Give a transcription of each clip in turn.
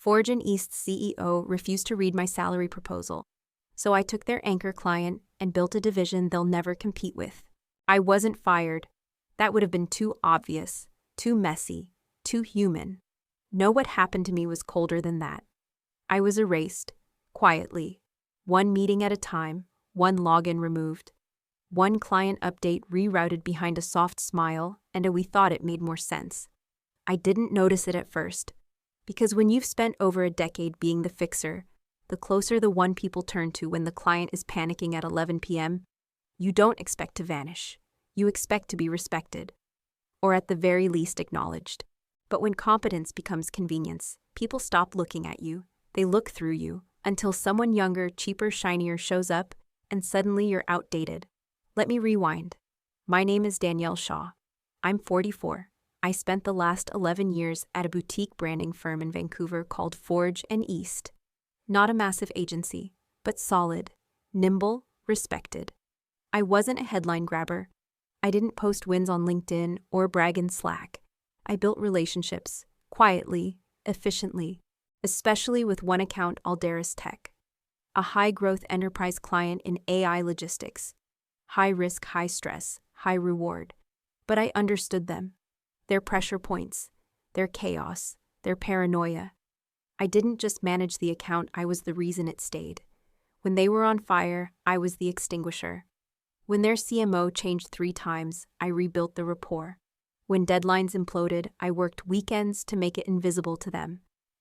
Forge and East's CEO refused to read my salary proposal, so I took their anchor client and built a division they'll never compete with. I wasn't fired. That would have been too obvious, too messy, too human. No, what happened to me was colder than that. I was erased, quietly, one meeting at a time, one login removed, one client update rerouted behind a soft smile and a "we thought it made more sense." I didn't notice it at first, because when you've spent over a decade being the fixer, the closer the one people turn to when the client is panicking at 11 p.m., you don't expect to vanish. You expect to be respected, or at the very least acknowledged. But when competence becomes convenience, people stop looking at you. They look through you, until someone younger, cheaper, shinier shows up, and suddenly you're outdated. Let me rewind. My name is Danielle Shaw. I'm 44. I spent the last 11 years at a boutique branding firm in Vancouver called Forge and East. Not a massive agency, but solid, nimble, respected. I wasn't a headline grabber. I didn't post wins on LinkedIn or brag in Slack. I built relationships, quietly, efficiently, especially with one account, Alderis Tech, a high-growth enterprise client in AI logistics. High risk, high stress, high reward. But I understood them. Their pressure points, their chaos, their paranoia. I didn't just manage the account, I was the reason it stayed. When they were on fire, I was the extinguisher. When their CMO changed 3 times, I rebuilt the rapport. When deadlines imploded, I worked weekends to make it invisible to them.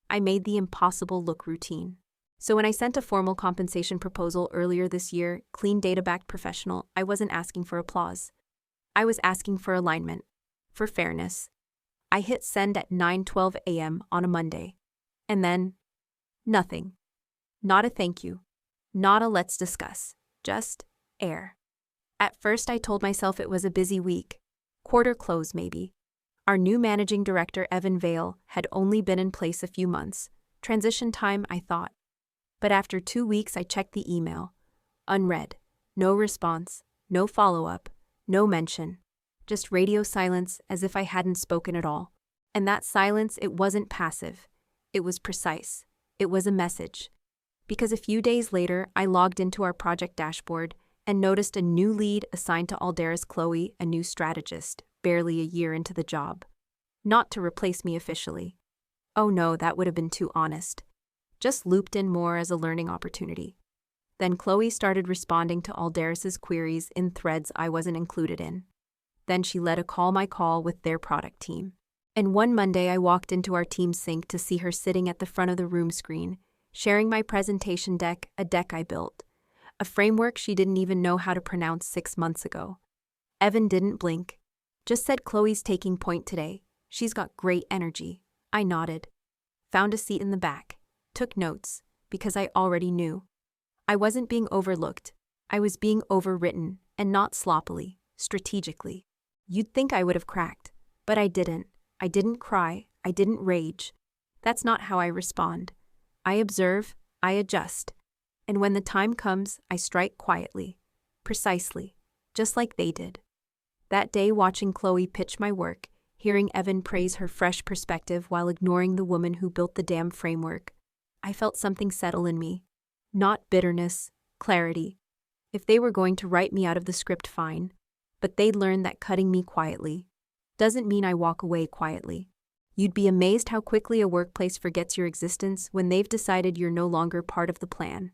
I made the impossible look routine. So when I sent a formal compensation proposal earlier this year, clean data-backed professional, I wasn't asking for applause. I was asking for alignment, for fairness. I hit send at 9:12 a.m. on a Monday. And then, nothing. Not a thank you. Not a let's discuss. Just air. At first I told myself it was a busy week. Quarter close maybe. Our new managing director, Evan Vale, had only been in place a few months. Transition time, I thought. But after 2 weeks I checked the email. Unread. No response. No follow-up. No mention. Just radio silence as if I hadn't spoken at all. And that silence, it wasn't passive. It was precise. It was a message. Because a few days later, I logged into our project dashboard and noticed a new lead assigned to Alderis Chloe, a new strategist, barely a year into the job. Not to replace me officially. Oh no, that would have been too honest. Just looped in more as a learning opportunity. Then Chloe started responding to Alderis's queries in threads I wasn't included in. Then she led a call my call with their product team. And one Monday I walked into our team sync to see her sitting at the front of the room screen, sharing my presentation deck, a deck I built. A framework she didn't even know how to pronounce 6 months ago. Evan didn't blink. Just said, "Chloe's taking point today. She's got great energy." I nodded. Found a seat in the back. Took notes, because I already knew. I wasn't being overlooked. I was being overwritten, and not sloppily, strategically. You'd think I would have cracked, but I didn't. I didn't cry. I didn't rage. That's not how I respond. I observe, I adjust. And when the time comes, I strike quietly. Precisely. Just like they did. That day, watching Chloe pitch my work, hearing Evan praise her fresh perspective while ignoring the woman who built the damn framework, I felt something settle in me. Not bitterness, clarity. If they were going to write me out of the script, fine. But they'd learn that cutting me quietly doesn't mean I walk away quietly. You'd be amazed how quickly a workplace forgets your existence when they've decided you're no longer part of the plan.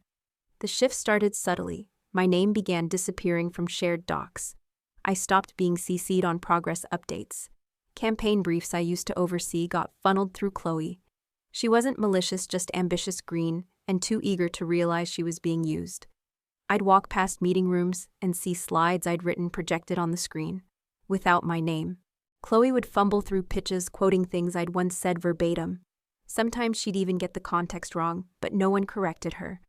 The shift started subtly. My name began disappearing from shared docs. I stopped being CC'd on progress updates. Campaign briefs I used to oversee got funneled through Chloe. She wasn't malicious, just ambitious green, and too eager to realize she was being used. I'd walk past meeting rooms and see slides I'd written projected on the screen, without my name. Chloe would fumble through pitches, quoting things I'd once said verbatim. Sometimes she'd even get the context wrong, but no one corrected her.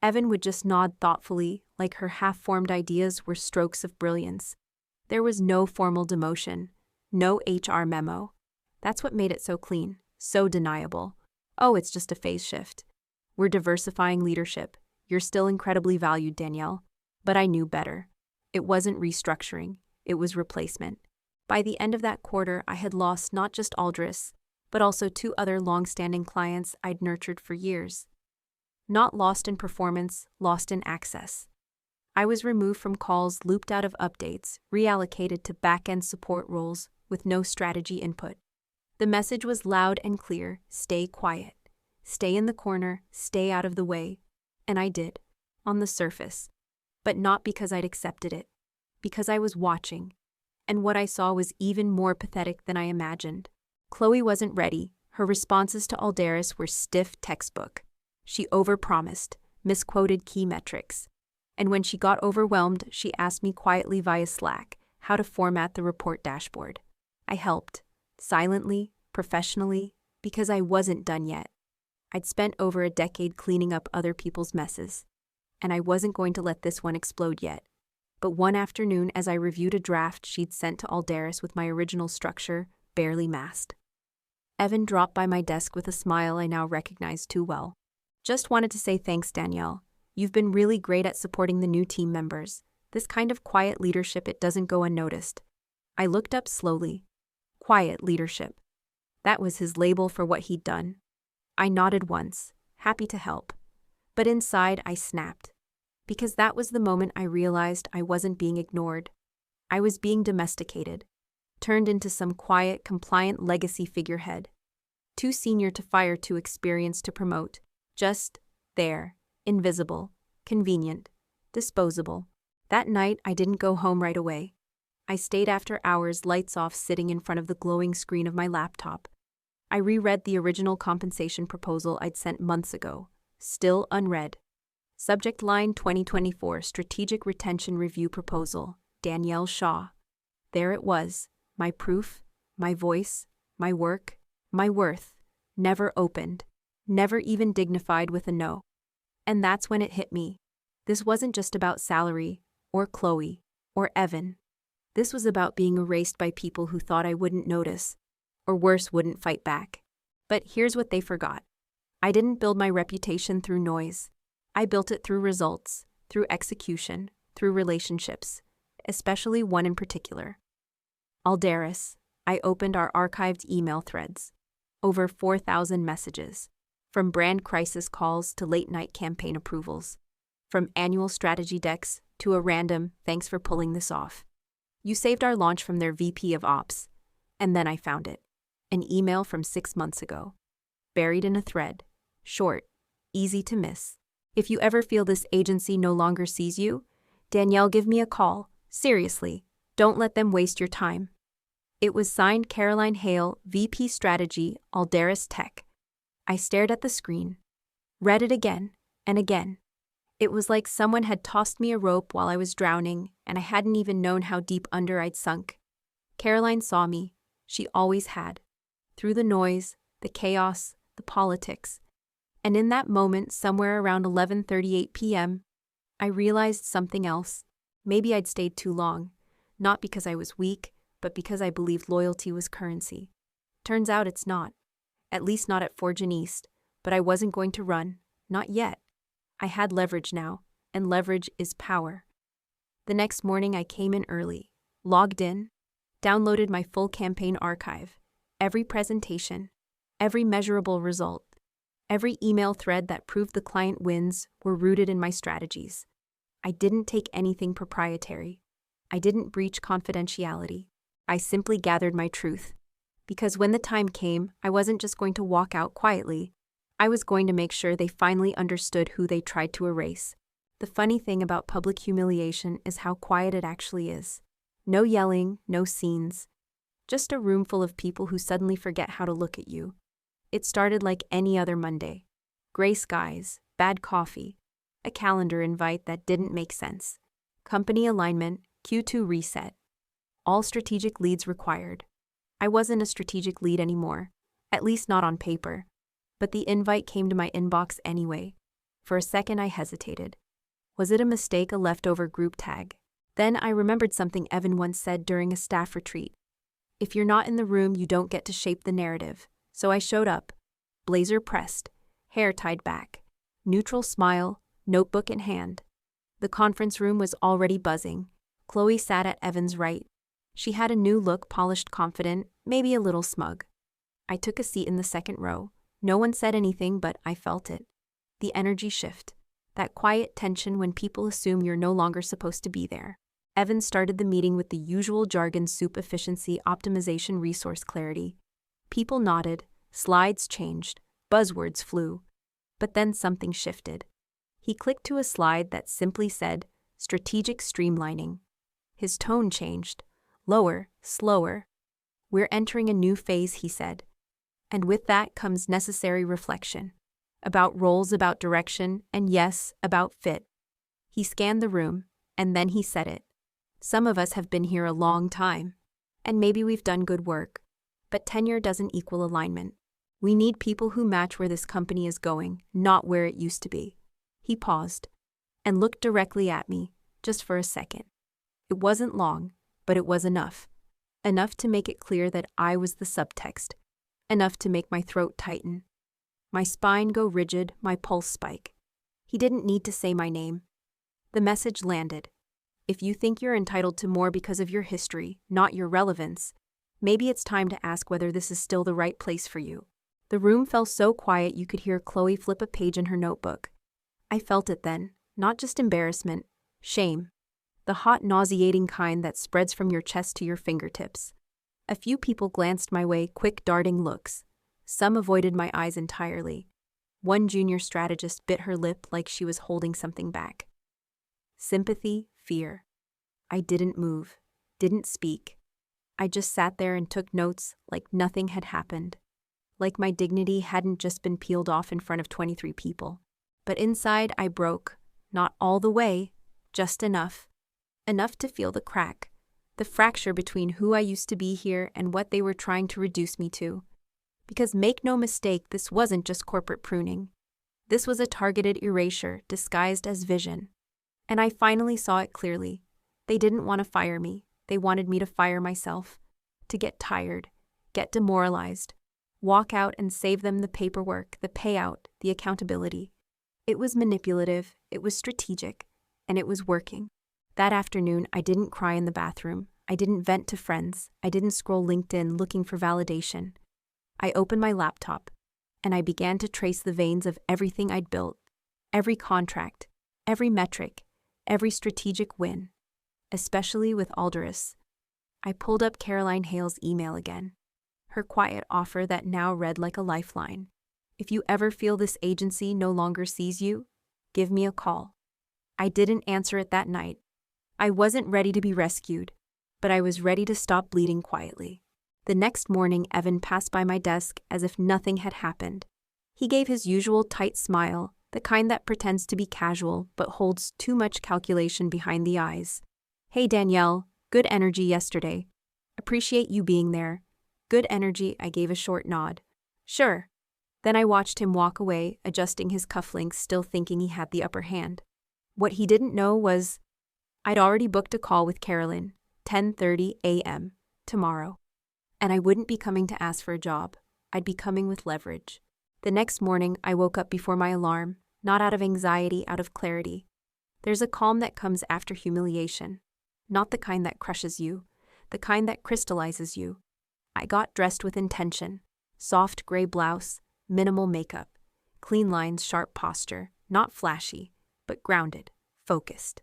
Evan would just nod thoughtfully, like her half-formed ideas were strokes of brilliance. There was no formal demotion, no HR memo. That's what made it so clean, so deniable. Oh, it's just a phase shift. We're diversifying leadership. You're still incredibly valued, Danielle. But I knew better. It wasn't restructuring. It was replacement. By the end of that quarter, I had lost not just Aldris, but also 2 other long-standing clients I'd nurtured for years. Not lost in performance, lost in access. I was removed from calls, looped out of updates, reallocated to back-end support roles with no strategy input. The message was loud and clear: stay quiet. Stay in the corner, stay out of the way. And I did, on the surface. But not because I'd accepted it. Because I was watching. And what I saw was even more pathetic than I imagined. Chloe wasn't ready. Her responses to Aldaris were stiff textbook. She overpromised, misquoted key metrics. And when she got overwhelmed, she asked me quietly via Slack how to format the report dashboard. I helped, silently, professionally, because I wasn't done yet. I'd spent over a decade cleaning up other people's messes, and I wasn't going to let this one explode yet. But one afternoon, as I reviewed a draft she'd sent to Aldaris with my original structure barely masked, Evan dropped by my desk with a smile I now recognized too well. Just wanted to say thanks, Danielle. You've been really great at supporting the new team members. This kind of quiet leadership, it doesn't go unnoticed. I looked up slowly. Quiet leadership. That was his label for what he'd done. I nodded once, happy to help. But inside, I snapped. Because that was the moment I realized I wasn't being ignored. I was being domesticated. Turned into some quiet, compliant legacy figurehead. Too senior to fire, too experienced to promote. Just there, invisible, convenient, disposable. That night, I didn't go home right away. I stayed after hours, lights off, sitting in front of the glowing screen of my laptop. I reread the original compensation proposal I'd sent months ago, still unread. Subject line: 2024 Strategic Retention Review Proposal, Danielle Shaw. There it was, my proof, my voice, my work, my worth, never opened, never even dignified with a no. And that's when it hit me. This wasn't just about salary, or Chloe, or Evan. This was about being erased by people who thought I wouldn't notice, or worse, wouldn't fight back. But here's what they forgot. I didn't build my reputation through noise. I built it through results, through execution, through relationships, especially one in particular. Aldaris. I opened our archived email threads. Over 4,000 messages. From brand crisis calls to late-night campaign approvals. From annual strategy decks to a random "thanks for pulling this off. You saved our launch" from their VP of Ops. And then I found it. An email from 6 months ago. Buried in a thread. Short. Easy to miss. If you ever feel this agency no longer sees you, Danielle, give me a call. Seriously, don't let them waste your time. It was signed Caroline Hale, VP Strategy, Aldaris Tech. I stared at the screen. Read it again and again. It was like someone had tossed me a rope while I was drowning, and I hadn't even known how deep under I'd sunk. Caroline saw me. She always had. Through the noise, the chaos, the politics. And in that moment, somewhere around 11:38 p.m., I realized something else. Maybe I'd stayed too long. Not because I was weak, but because I believed loyalty was currency. Turns out it's not. At least not at Fortune East. But I wasn't going to run. Not yet. I had leverage now, and leverage is power. The next morning I came in early, logged in, downloaded my full campaign archive, every presentation, every measurable result, every email thread that proved the client wins were rooted in my strategies. I didn't take anything proprietary. I didn't breach confidentiality. I simply gathered my truth. Because when the time came, I wasn't just going to walk out quietly. I was going to make sure they finally understood who they tried to erase. The funny thing about public humiliation is how quiet it actually is. No yelling, no scenes. Just a room full of people who suddenly forget how to look at you. It started like any other Monday. Gray skies, bad coffee, a calendar invite that didn't make sense. Company alignment, Q2 reset. All strategic leads required. I wasn't a strategic lead anymore, at least not on paper. But the invite came to my inbox anyway. For a second I hesitated. Was it a mistake, a leftover group tag? Then I remembered something Evan once said during a staff retreat. If you're not in the room, you don't get to shape the narrative. So I showed up, blazer pressed, hair tied back, neutral smile, notebook in hand. The conference room was already buzzing. Chloe sat at Evan's right. She had a new look, polished, confident, maybe a little smug. I took a seat in the second row. No one said anything, but I felt it. The energy shift. That quiet tension when people assume you're no longer supposed to be there. Evan started the meeting with the usual jargon: soup efficiency, optimization, resource clarity. People nodded, slides changed, buzzwords flew. But then something shifted. He clicked to a slide that simply said, strategic streamlining. His tone changed. Lower, slower. We're entering a new phase, he said. And with that comes necessary reflection. About roles, about direction, and yes, about fit. He scanned the room, and then he said it. Some of us have been here a long time, and maybe we've done good work, but tenure doesn't equal alignment. We need people who match where this company is going, not where it used to be. He paused and looked directly at me, just for a second. It wasn't long, but it was enough. Enough to make it clear that I was the subtext. Enough to make my throat tighten. My spine go rigid, my pulse spike. He didn't need to say my name. The message landed. If you think you're entitled to more because of your history, not your relevance, maybe it's time to ask whether this is still the right place for you. The room fell so quiet you could hear Chloe flip a page in her notebook. I felt it then, not just embarrassment, shame. The hot, nauseating kind that spreads from your chest to your fingertips. A few people glanced my way, quick, darting looks. Some avoided my eyes entirely. One junior strategist bit her lip like she was holding something back. Sympathy, fear. I didn't move, didn't speak. I just sat there and took notes like nothing had happened. Like my dignity hadn't just been peeled off in front of 23 people. But inside I broke, not all the way, just enough. Enough to feel the crack, the fracture between who I used to be here and what they were trying to reduce me to. Because make no mistake, this wasn't just corporate pruning. This was a targeted erasure disguised as vision. And I finally saw it clearly. They didn't want to fire me. They wanted me to fire myself. To get tired, get demoralized, walk out and save them the paperwork, the payout, the accountability. It was manipulative, it was strategic, and it was working. That afternoon, I didn't cry in the bathroom. I didn't vent to friends. I didn't scroll LinkedIn looking for validation. I opened my laptop, and I began to trace the veins of everything I'd built, every contract, every metric, every strategic win, especially with Alderus. I pulled up Caroline Hale's email again, her quiet offer that now read like a lifeline. If you ever feel this agency no longer sees you, give me a call. I didn't answer it that night. I wasn't ready to be rescued, but I was ready to stop bleeding quietly. The next morning, Evan passed by my desk as if nothing had happened. He gave his usual tight smile, the kind that pretends to be casual but holds too much calculation behind the eyes. Hey Danielle, good energy yesterday. Appreciate you being there. Good energy, I gave a short nod. Sure. Then I watched him walk away, adjusting his cufflinks, still thinking he had the upper hand. What he didn't know was I'd already booked a call with Carolyn, 10:30 a.m., tomorrow. And I wouldn't be coming to ask for a job. I'd be coming with leverage. The next morning, I woke up before my alarm, not out of anxiety, out of clarity. There's a calm that comes after humiliation, not the kind that crushes you, the kind that crystallizes you. I got dressed with intention, soft gray blouse, minimal makeup, clean lines, sharp posture, not flashy, but grounded, focused.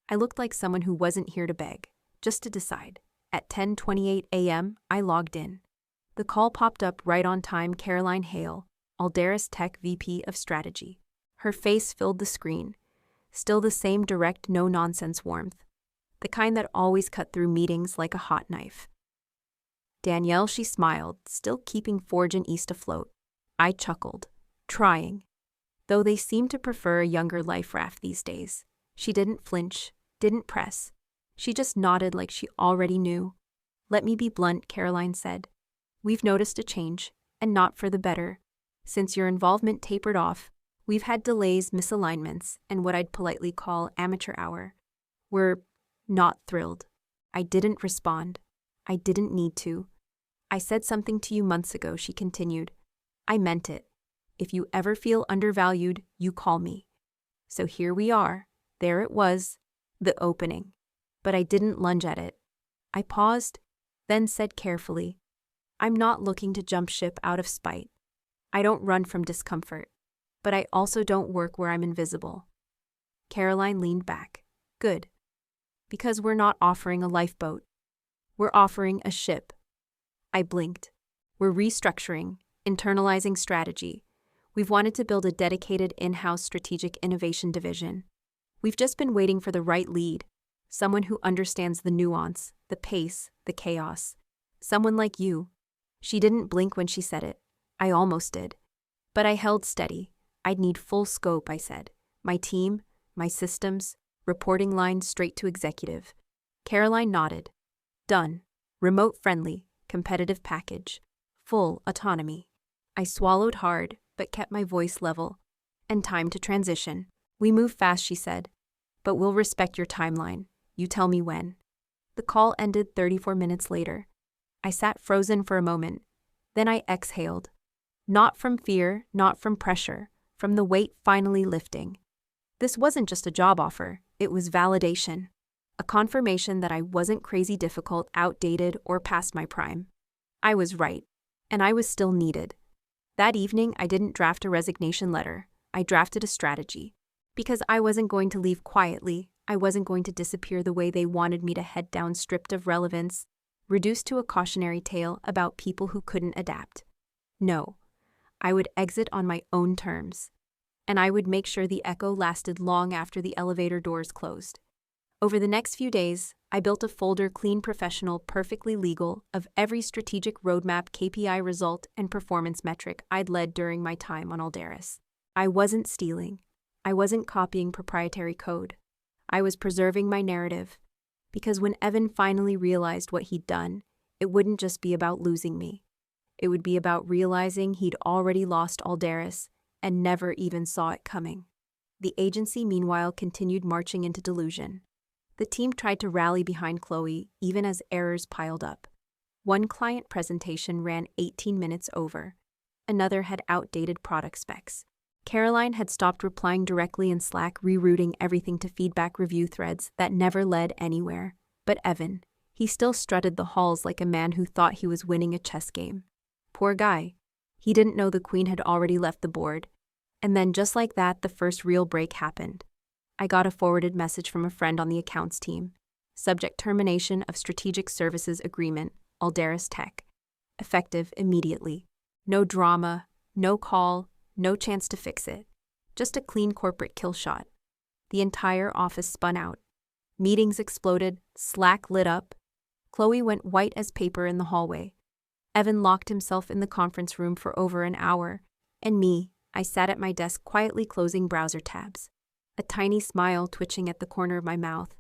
I looked like someone who wasn't here to beg, just to decide. At 10:28 a.m., I logged in. The call popped up right on time. Caroline Hale, Alderus Tech VP of Strategy. Her face filled the screen, still the same direct, no-nonsense warmth, the kind that always cut through meetings like a hot knife. Danielle, she smiled, still keeping Forge and East afloat. I chuckled, trying. Though they seem to prefer a younger life raft these days. She didn't flinch, didn't press. She just nodded like she already knew. Let me be blunt, Caroline said. We've noticed a change, and not for the better. Since your involvement tapered off, we've had delays, misalignments, and what I'd politely call amateur hour. We're not thrilled. I didn't respond. I didn't need to. I said something to you months ago, she continued. I meant it. If you ever feel undervalued, you call me. So here we are. There it was, the opening. But I didn't lunge at it. I paused, then said carefully, I'm not looking to jump ship out of spite. I don't run from discomfort, but I also don't work where I'm invisible. Caroline leaned back. Good. Because we're not offering a lifeboat. We're offering a ship. I blinked. We're restructuring, internalizing strategy. We've wanted to build a dedicated in-house strategic innovation division. We've just been waiting for the right lead, someone who understands the nuance, the pace, the chaos. Someone like you. She didn't blink when she said it. I almost did. But I held steady. I'd need full scope, I said. My team, my systems, reporting lines straight to executive. Caroline nodded. Done. Remote friendly, competitive package. Full autonomy. I swallowed hard, but kept my voice level. And time to transition. We move fast, she said. But we'll respect your timeline. You tell me when. The call ended 34 minutes later. I sat frozen for a moment. Then I exhaled. Not from fear, not from pressure, from the weight finally lifting. This wasn't just a job offer, it was validation. A confirmation that I wasn't crazy difficult, outdated, or past my prime. I was right, and I was still needed. That evening, I didn't draft a resignation letter. I drafted a strategy. Because I wasn't going to leave quietly, I wasn't going to disappear the way they wanted me to head down, stripped of relevance, reduced to a cautionary tale about people who couldn't adapt. No, I would exit on my own terms. And I would make sure the echo lasted long after the elevator doors closed. Over the next few days, I built a folder, clean, professional, perfectly legal, of every strategic roadmap, KPI result, and performance metric I'd led during my time on Aldaris. I wasn't stealing. I wasn't copying proprietary code. I was preserving my narrative. Because when Evan finally realized what he'd done, it wouldn't just be about losing me. It would be about realizing he'd already lost Aldaris and never even saw it coming. The agency, meanwhile, continued marching into delusion. The team tried to rally behind Chloe, even as errors piled up. One client presentation ran 18 minutes over. Another had outdated product specs. Caroline had stopped replying directly in Slack, rerouting everything to feedback review threads that never led anywhere. But Evan, he still strutted the halls like a man who thought he was winning a chess game. Poor guy. He didn't know the queen had already left the board. And then just like that, the first real break happened. I got a forwarded message from a friend on the accounts team. Subject: termination of strategic services agreement, Aldaris Tech. Effective immediately. No drama, no call, no chance to fix it. Just a clean corporate kill shot. The entire office spun out. Meetings exploded, Slack lit up. Chloe went white as paper in the hallway. Evan locked himself in the conference room for over an hour. And me, I sat at my desk quietly closing browser tabs. A tiny smile twitching at the corner of my mouth.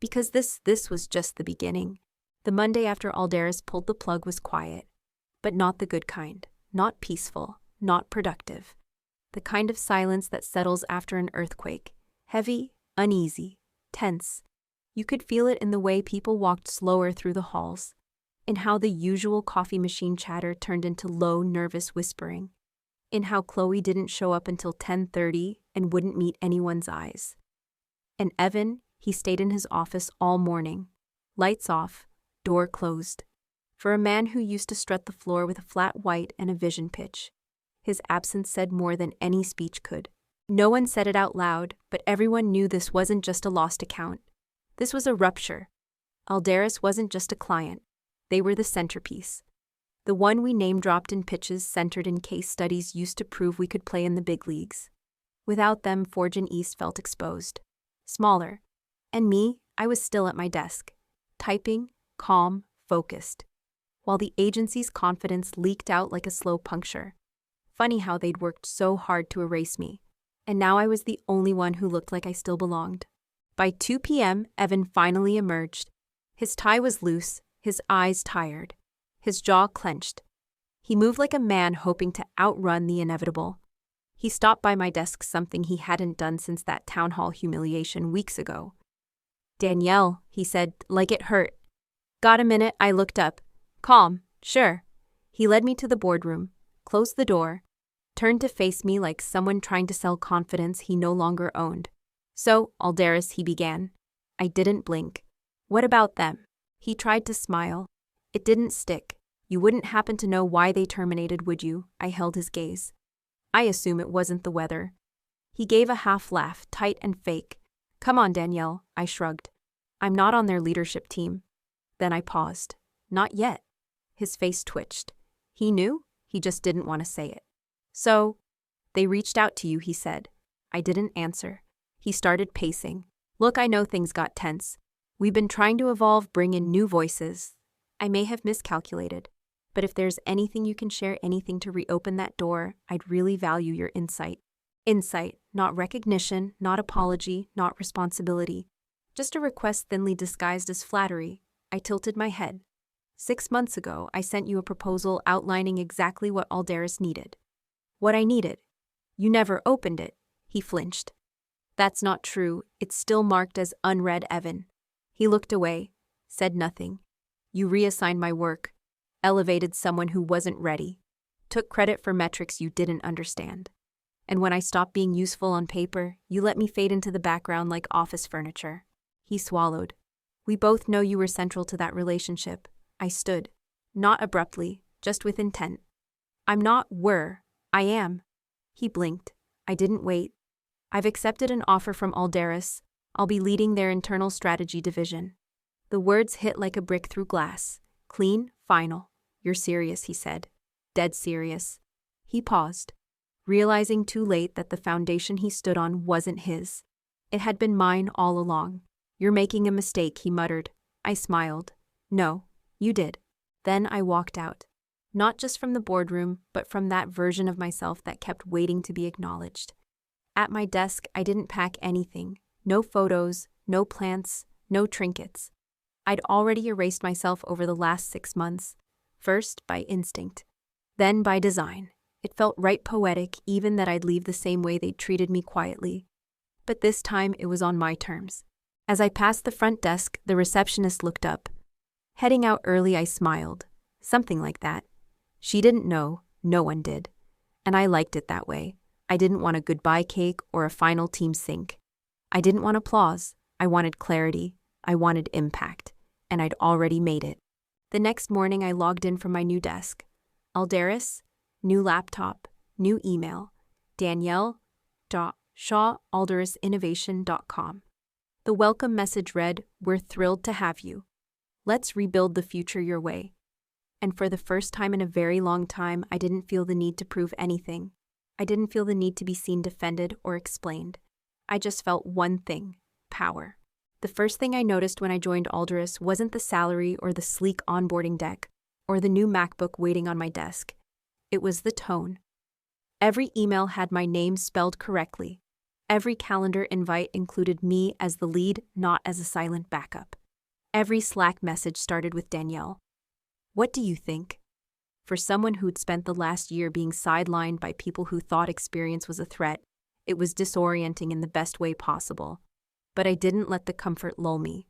Because this was just the beginning. The Monday after Aldaris pulled the plug was quiet. But not the good kind. Not peaceful. Not productive. The kind of silence that settles after an earthquake. Heavy, uneasy, tense. You could feel it in the way people walked slower through the halls. In how the usual coffee machine chatter turned into low, nervous whispering. In how Chloe didn't show up until 10:30 and wouldn't meet anyone's eyes. And Evan, he stayed in his office all morning. Lights off, door closed. For a man who used to strut the floor with a flat white and a vision pitch, his absence said more than any speech could. No one said it out loud, but everyone knew this wasn't just a lost account. This was a rupture. Aldaris wasn't just a client. They were the centerpiece. The one we name-dropped in pitches centered in case studies used to prove we could play in the big leagues. Without them, Forge and East felt exposed. Smaller. And me, I was still at my desk. Typing, calm, focused. While the agency's confidence leaked out like a slow puncture. Funny how they'd worked so hard to erase me. And now I was the only one who looked like I still belonged. By 2 p.m., Evan finally emerged. His tie was loose, his eyes tired. His jaw clenched. He moved like a man hoping to outrun the inevitable. He stopped by my desk, something he hadn't done since that town hall humiliation weeks ago. "Danielle," he said, like it hurt. "Got a minute?" I looked up. "Calm, sure." He led me to the boardroom, closed the door, turned to face me like someone trying to sell confidence he no longer owned. "So, Aldaris," he began. I didn't blink. "What about them?" He tried to smile. It didn't stick. You wouldn't happen to know why they terminated, would you? I held his gaze. I assume it wasn't the weather. He gave a half laugh, tight and fake. Come on, Danielle, I shrugged. I'm not on their leadership team. Then I paused. Not yet. His face twitched. He knew, he just didn't want to say it. So, they reached out to you, he said. I didn't answer. He started pacing. Look, I know things got tense. We've been trying to evolve, bring in new voices. I may have miscalculated, but if there's anything you can share, anything to reopen that door, I'd really value your insight. Insight, not recognition, not apology, not responsibility. Just a request thinly disguised as flattery. I tilted my head. 6 months ago, I sent you a proposal outlining exactly what Alderis needed. What I needed. You never opened it. He flinched. That's not true. It's still marked as unread, Evan. He looked away, said nothing. You reassigned my work, elevated someone who wasn't ready, took credit for metrics you didn't understand. And when I stopped being useful on paper, you let me fade into the background like office furniture. He swallowed. We both know you were central to that relationship. I stood. Not abruptly, just with intent. I'm not were. I am. He blinked. I didn't wait. I've accepted an offer from Alderis. I'll be leading their internal strategy division. The words hit like a brick through glass. Clean, final. You're serious, he said. Dead serious. He paused, realizing too late that the foundation he stood on wasn't his. It had been mine all along. You're making a mistake, he muttered. I smiled. No, you did. Then I walked out. Not just from the boardroom, but from that version of myself that kept waiting to be acknowledged. At my desk, I didn't pack anything. No photos, no plants, no trinkets. I'd already erased myself over the last 6 months, first by instinct, then by design. It felt right poetic even that I'd leave the same way they'd treated me quietly. But this time it was on my terms. As I passed the front desk, the receptionist looked up. Heading out early, I smiled. Something like that. She didn't know, no one did. And I liked it that way. I didn't want a goodbye cake or a final team sync. I didn't want applause. I wanted clarity. I wanted impact. And I'd already made it. The next morning, I logged in from my new desk. Alderis, new laptop, new email, Danielle.shaw@alderisinnovation.com. The welcome message read, "We're thrilled to have you. Let's rebuild the future your way." And for the first time in a very long time, I didn't feel the need to prove anything. I didn't feel the need to be seen, defended, or explained. I just felt one thing: power. The first thing I noticed when I joined Alderis wasn't the salary or the sleek onboarding deck or the new MacBook waiting on my desk. It was the tone. Every email had my name spelled correctly. Every calendar invite included me as the lead, not as a silent backup. Every Slack message started with Danielle. What do you think? For someone who'd spent the last year being sidelined by people who thought experience was a threat, it was disorienting in the best way possible. But I didn't let the comfort lull me.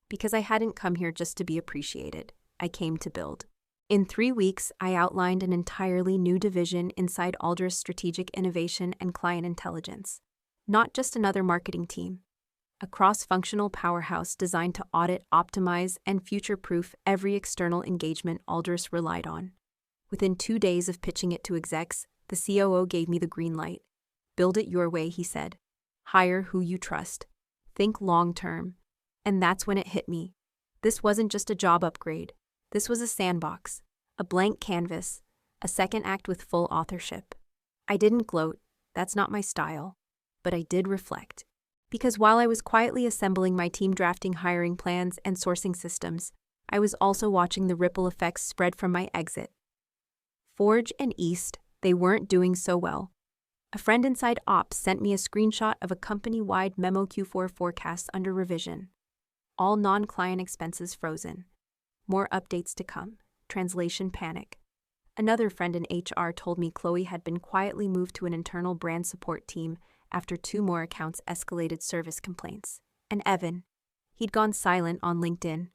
Because I hadn't come here just to be appreciated. I came to build. In 3 weeks, I outlined an entirely new division inside Alderis Strategic Innovation and Client Intelligence. Not just another marketing team. A cross-functional powerhouse designed to audit, optimize, and future-proof every external engagement Alderis relied on. Within 2 days of pitching it to execs, the COO gave me the green light. Build it your way, he said. Hire who you trust. Think long-term. And that's when it hit me. This wasn't just a job upgrade. This was a sandbox, a blank canvas, a second act with full authorship. I didn't gloat. That's not my style. But I did reflect. Because while I was quietly assembling my team, drafting hiring plans and sourcing systems, I was also watching the ripple effects spread from my exit. Forge and East, they weren't doing so well. A friend inside Ops sent me a screenshot of a company-wide memo Q4 forecast under revision. All non-client expenses frozen. More updates to come. Translation panic. Another friend in HR told me Chloe had been quietly moved to an internal brand support team after 2 more accounts escalated service complaints. And Evan, he'd gone silent on LinkedIn.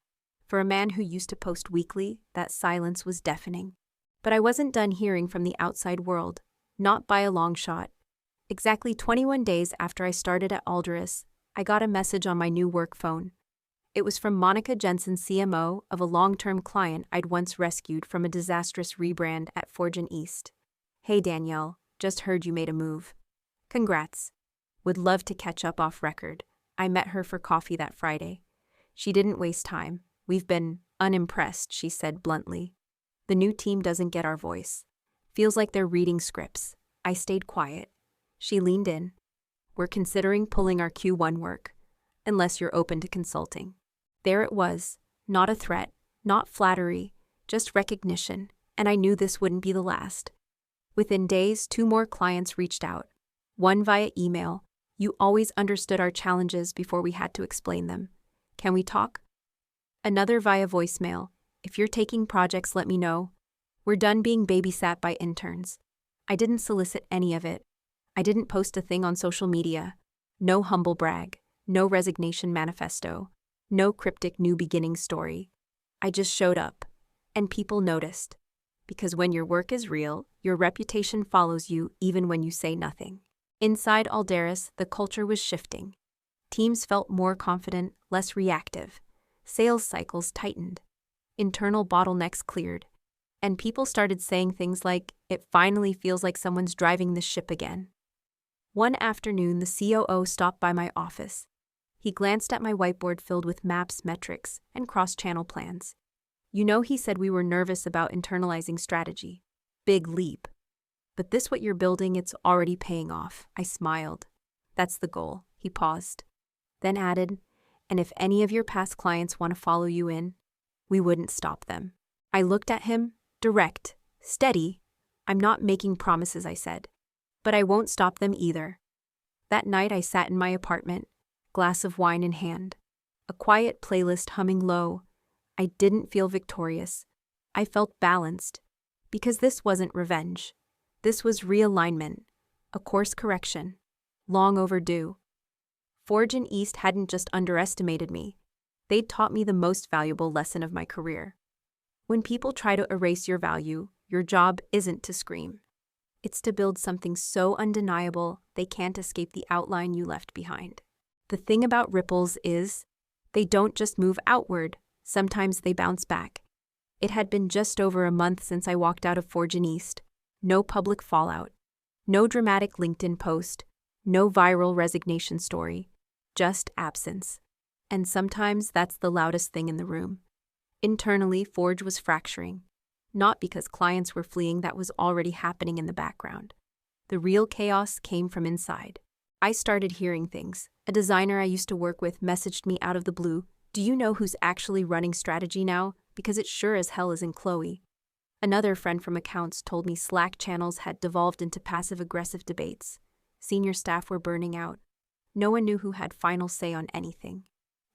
For a man who used to post weekly, that silence was deafening. But I wasn't done hearing from the outside world. Not by a long shot. Exactly 21 days after I started at Alderis, I got a message on my new work phone. It was from Monica Jensen, CMO of a long-term client I'd once rescued from a disastrous rebrand at Fortune East. "Hey Danielle, just heard you made a move. Congrats. Would love to catch up off record. I met her for coffee that Friday. She didn't waste time. We've been unimpressed," she said bluntly. "The new team doesn't get our voice. Feels like they're reading scripts." I stayed quiet. She leaned in. "We're considering pulling our Q1 work, unless you're open to consulting." There it was, not a threat, not flattery, just recognition, and I knew this wouldn't be the last. Within days, 2 more clients reached out. One via email. "You always understood our challenges before we had to explain them. Can we talk?" Another via voicemail. "If you're taking projects, let me know. We're done being babysat by interns." I didn't solicit any of it. I didn't post a thing on social media. No humble brag. No resignation manifesto. No cryptic new beginning story. I just showed up. And people noticed. Because when your work is real, your reputation follows you even when you say nothing. Inside Alderis, the culture was shifting. Teams felt more confident, less reactive. Sales cycles tightened. Internal bottlenecks cleared. And people started saying things like, "It finally feels like someone's driving the ship again." One afternoon, the COO stopped by my office. He glanced at my whiteboard filled with maps, metrics, and cross-channel plans. "You know, he said we were nervous about internalizing strategy. Big leap. But this what you're building, it's already paying off." I smiled. "That's the goal." He paused. Then added, "And if any of your past clients want to follow you in, we wouldn't stop them." I looked at him, direct, steady. "I'm not making promises," I said. "But I won't stop them either." That night I sat in my apartment, glass of wine in hand, a quiet playlist humming low. I didn't feel victorious. I felt balanced. Because this wasn't revenge. This was realignment, a course correction, long overdue. Fortune East hadn't just underestimated me. They'd taught me the most valuable lesson of my career. When people try to erase your value, your job isn't to scream. It's to build something so undeniable they can't escape the outline you left behind. The thing about ripples is, they don't just move outward, sometimes they bounce back. It had been just over a month since I walked out of Fortune East. No public fallout. No dramatic LinkedIn post. No viral resignation story. Just absence. And sometimes that's the loudest thing in the room. Internally, Forge was fracturing. Not because clients were fleeing, that was already happening in the background. The real chaos came from inside. I started hearing things. A designer I used to work with messaged me out of the blue, "Do you know who's actually running strategy now? Because it sure as hell isn't Chloe." Another friend from accounts told me Slack channels had devolved into passive-aggressive debates. Senior staff were burning out. No one knew who had final say on anything.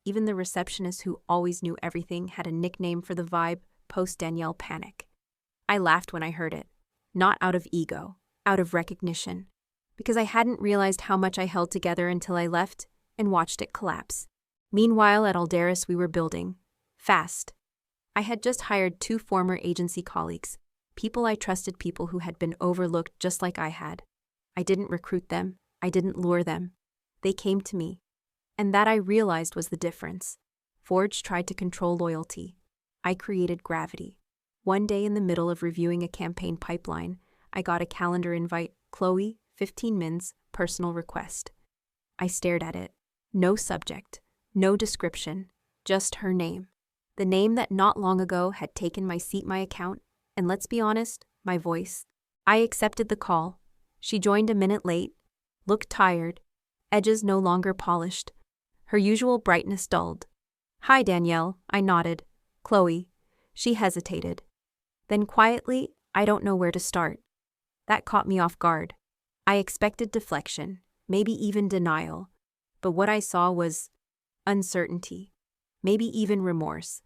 Even the receptionist who always knew everything had a nickname for the vibe, post-Danielle Panic. I laughed when I heard it. Not out of ego, out of recognition. Because I hadn't realized how much I held together until I left and watched it collapse. Meanwhile, at Alderis, we were building. Fast. I had just hired 2 former agency colleagues, people I trusted, people who had been overlooked just like I had. I didn't recruit them. I didn't lure them. They came to me. And that I realized was the difference. Forge tried to control loyalty. I created gravity. One day in the middle of reviewing a campaign pipeline, I got a calendar invite, "Chloe, 15 mins, personal request." I stared at it. No subject, no description, just her name. The name that not long ago had taken my seat, my account, and let's be honest, my voice. I accepted the call. She joined a minute late, looked tired, edges no longer polished. Her usual brightness dulled. "Hi, Danielle," I nodded. "Chloe." She hesitated. Then quietly, "I don't know where to start." That caught me off guard. I expected deflection, maybe even denial. But what I saw was uncertainty, maybe even remorse.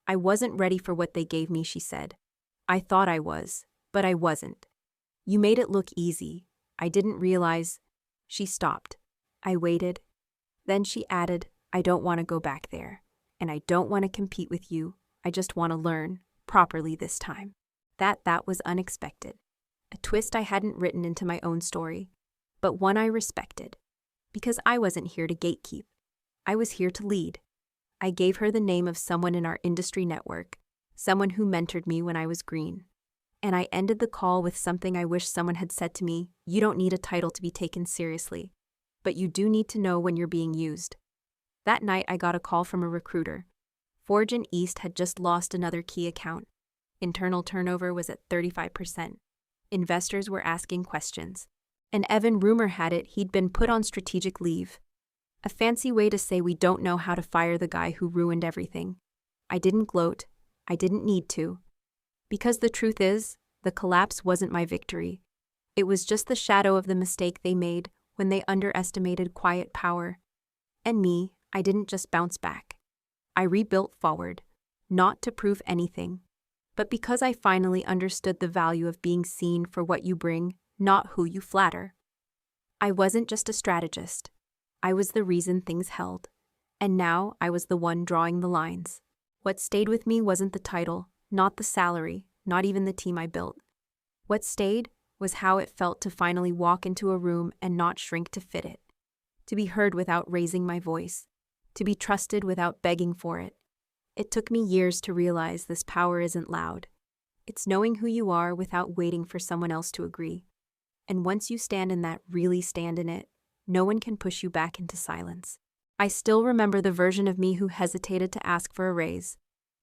"I wasn't ready for what they gave me," she said. "I thought I was, but I wasn't. You made it look easy. I didn't realize." She stopped. I waited. Then she added, "I don't want to go back there. And I don't want to compete with you. I just want to learn, properly this time." That was unexpected. A twist I hadn't written into my own story, but one I respected. Because I wasn't here to gatekeep. I was here to lead. I gave her the name of someone in our industry network, someone who mentored me when I was green. And I ended the call with something I wish someone had said to me: you don't need a title to be taken seriously, but you do need to know when you're being used. That night, I got a call from a recruiter. Forge and East had just lost another key account. Internal turnover was at 35%. Investors were asking questions. And Evan, rumor had it, he'd been put on strategic leave. A fancy way to say we don't know how to fire the guy who ruined everything. I didn't gloat. I didn't need to. Because the truth is, the collapse wasn't my victory. It was just the shadow of the mistake they made when they underestimated quiet power. And me, I didn't just bounce back. I rebuilt forward, not to prove anything, but because I finally understood the value of being seen for what you bring, not who you flatter. I wasn't just a strategist. I was the reason things held. And now I was the one drawing the lines. What stayed with me wasn't the title, not the salary, not even the team I built. What stayed was how it felt to finally walk into a room and not shrink to fit it. To be heard without raising my voice. To be trusted without begging for it. It took me years to realize this power isn't loud. It's knowing who you are without waiting for someone else to agree. And once you stand in that, really stand in it, no one can push you back into silence. I still remember the version of me who hesitated to ask for a raise,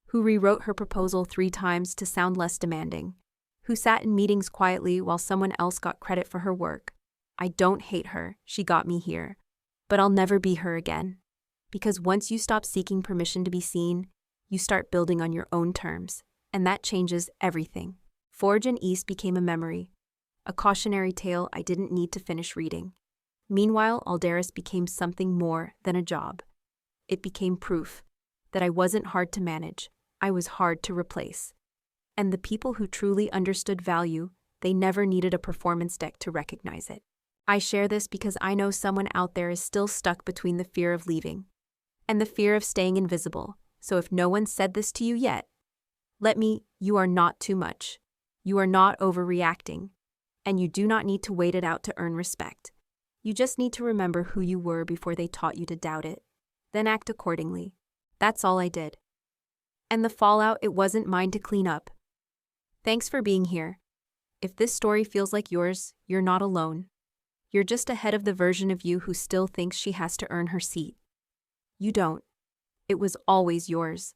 who rewrote her proposal 3 times to sound less demanding, who sat in meetings quietly while someone else got credit for her work. I don't hate her, she got me here, but I'll never be her again. Because once you stop seeking permission to be seen, you start building on your own terms, and that changes everything. Forge and East became a memory, a cautionary tale I didn't need to finish reading. Meanwhile, Aldaris became something more than a job. It became proof that I wasn't hard to manage, I was hard to replace. And the people who truly understood value, they never needed a performance deck to recognize it. I share this because I know someone out there is still stuck between the fear of leaving and the fear of staying invisible. So if no one said this to you yet, you are not too much. You are not overreacting. And you do not need to wait it out to earn respect. You just need to remember who you were before they taught you to doubt it. Then act accordingly. That's all I did. And the fallout, it wasn't mine to clean up. Thanks for being here. If this story feels like yours, you're not alone. You're just ahead of the version of you who still thinks she has to earn her seat. You don't. It was always yours.